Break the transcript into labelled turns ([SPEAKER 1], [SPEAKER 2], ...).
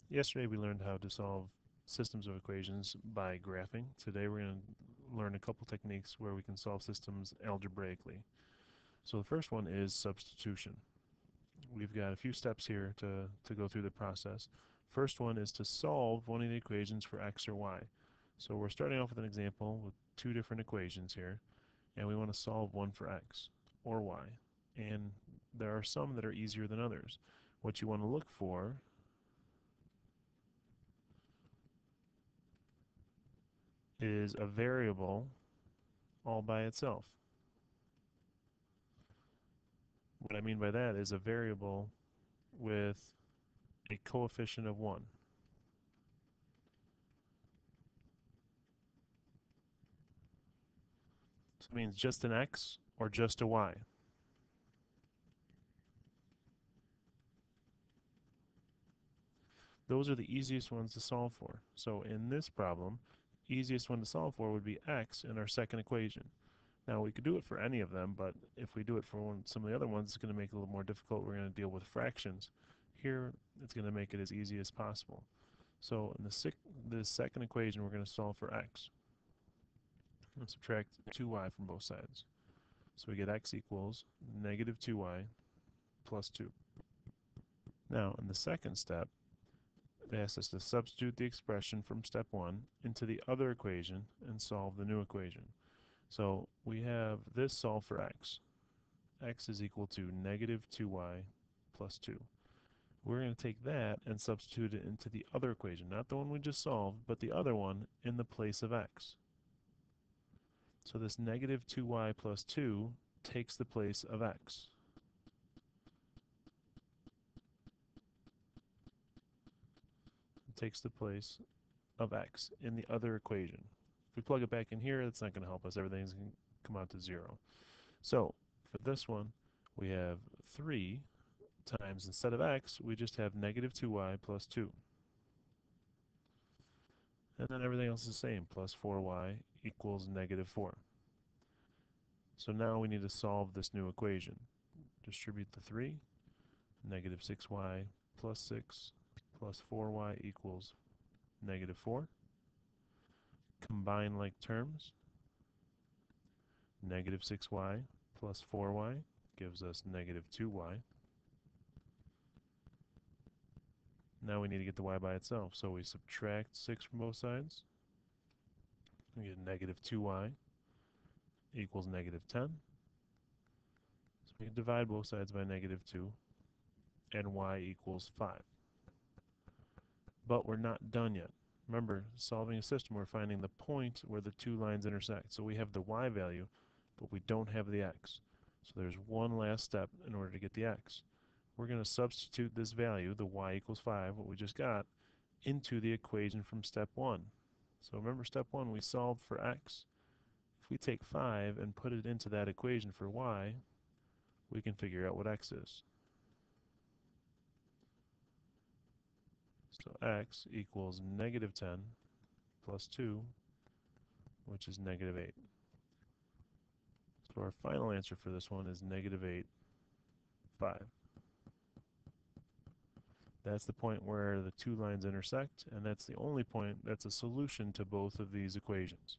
[SPEAKER 1] Yesterday we learned how to solve systems of equations by graphing. Today we're going to learn a couple techniques where we can solve systems algebraically. So the first one is substitution. We've got a few steps here to go through the process. First one is to solve one of the equations for x or y. So we're starting off with an example with two different equations here, and we want to solve one for x or y. And there are some that are easier than others. What you want to look for is a variable all by itself. What I mean by that is a variable with a coefficient of 1. So it means just an x or just a y. Those are the easiest ones to solve for. So in this problem, easiest one to solve for would be x in our second equation. Now we could do it for any of them, but if we do it for some of the other ones, it's going to make it a little more difficult. We're going to deal with fractions. Here, it's going to make it as easy as possible. So in the second equation, we're going to solve for x. And subtract 2y from both sides. So we get x equals negative 2y plus 2. Now, in the second step, it asks us to substitute the expression from step 1 into the other equation and solve the new equation. So we have this solved for x. X is equal to negative 2y plus 2. We're going to take that and substitute it into the other equation, not the one we just solved, but the other one in the place of x. So this negative 2y plus 2 takes the place of x. It takes the place of x in the other equation. If we plug it back in here, that's not going to help us. Everything's going to come out to 0. So for this one, we have 3 times, instead of x, we just have negative 2y plus 2. And then everything else is the same, plus 4y equals negative 4. So now we need to solve this new equation. Distribute the 3, negative 6y plus 6 plus 4y equals negative 4. Combine like terms. Negative 6y plus 4y gives us negative 2y. Now we need to get the y by itself, so we subtract 6 from both sides. We get negative 2y equals negative 10. So we can divide both sides by negative 2, and y equals 5. But we're not done yet. Remember, solving a system, we're finding the point where the two lines intersect. So we have the y value, but we don't have the x. So there's one last step in order to get the x. We're going to substitute this value, the y equals 5, what we just got, into the equation from step 1. So remember, step 1, we solved for x. If we take 5 and put it into that equation for y, we can figure out what x is. So x equals negative 10 plus 2, which is negative 8. So our final answer for this one is negative 8, 5. That's the point where the two lines intersect, and that's the only point that's a solution to both of these equations.